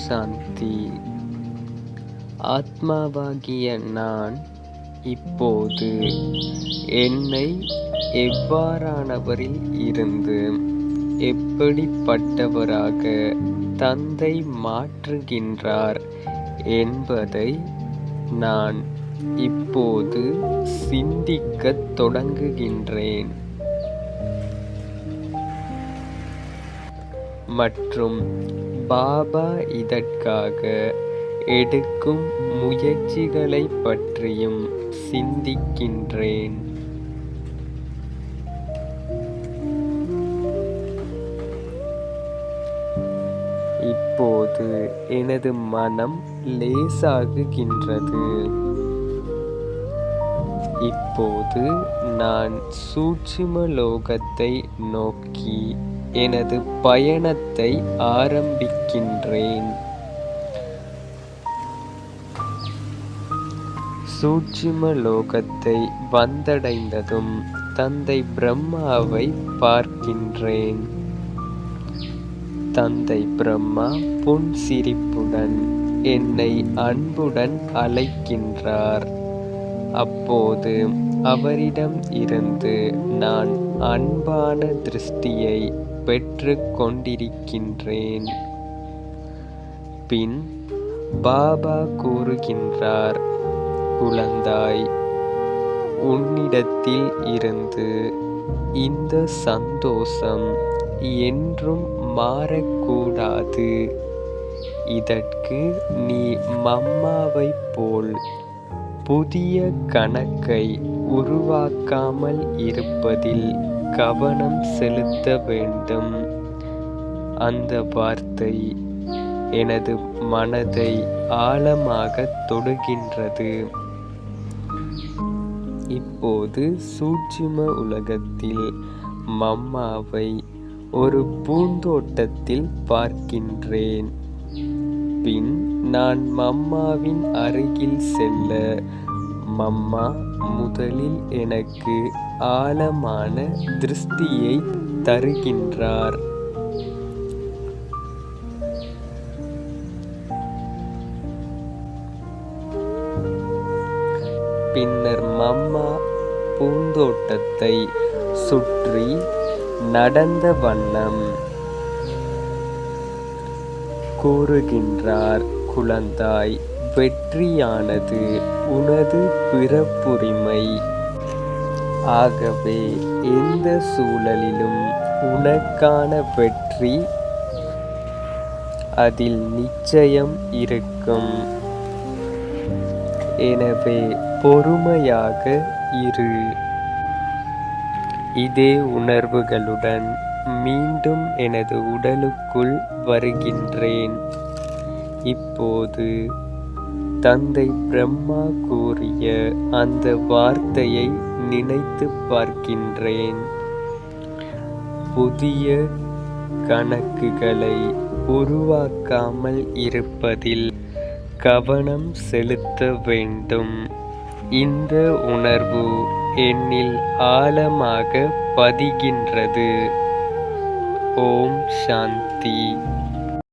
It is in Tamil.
சாந்தி. ஆத்மாவாகிய நான் இப்போது என்னை எவ்வாறானவரில் இருந்து எப்படிப்பட்டவராக தந்தை மாற்றுகின்றார் என்பதை நான் இப்போது சிந்திக்கத் தொடங்குகின்றேன். மற்றும் பாபா இதற்காக எடுக்கும் முயற்சிகளைப் பற்றியும் சிந்திக்கின்றேன். இப்போது எனது மனம் லேசாகுகின்றது. இப்போது நான் சூட்சும லோகத்தை நோக்கி எனது பயணத்தை ஆரம்பிக்கின்றேன். சூட்சும லோகத்தை வந்தடைந்ததும் தந்தை பிரம்மாவை பார்க்கின்றேன். தந்தை பிரம்மா புன்சிரிப்புடன் என்னை அன்புடன் அழைக்கின்றார். அப்போது அவரிடம் இருந்து நான் அன்பான திருஷ்டியை பெற்று கொண்டிருக்கின்றேன். பின் பாபா கூறுகின்றார், குழந்தாய், உன்னிடத்தில் இருந்து இந்த சந்தோஷம் என்றும் மாறக்கூடாது. இதற்கு நீ மம்மாவைப் போல் புதிய கணக்கை உருவாக்காமல் இருப்பதில் கவனம் செலுத்த வேண்டும். அந்த வார்த்தை எனது மனதை ஆழமாக தொடுகின்றது. இப்போது சூட்சும உலகத்தில் மம்மாவை ஒரு பூந்தோட்டத்தில் பார்க்கின்றேன். பின் நான் மம்மாவின் அருகில் செல்ல மம்மா முதலில் எனக்கு ஆழமான திருஷ்டியை தருகின்றார். பின்னர் மம்மா பூந்தோட்டத்தை சுற்றி நடந்த வண்ணம் கூறுகின்றார், குழந்தாய், வெற்றியானது உனது பிறப்புரிமை. ஆகவே எந்த சூழலிலும் உனக்கான வெற்றி அதில் நிச்சயம் இருக்கும். எனவே பொறுமையாக இரு. இதே உணர்வுகளுடன் மீண்டும் எனது உடலுக்குள் வருகின்றேன். இப்போது தந்தை பிரம்மா கூறிய அந்த வார்த்தையை நினைத்து பார்க்கின்றேன். புதிய கணக்குகளை உருவாக்காமல் இருப்பதில் கவனம் செலுத்த வேண்டும். இந்த உணர்வு என்னில் ஆழமாக பதிகின்றது. ஓம் சாந்தி.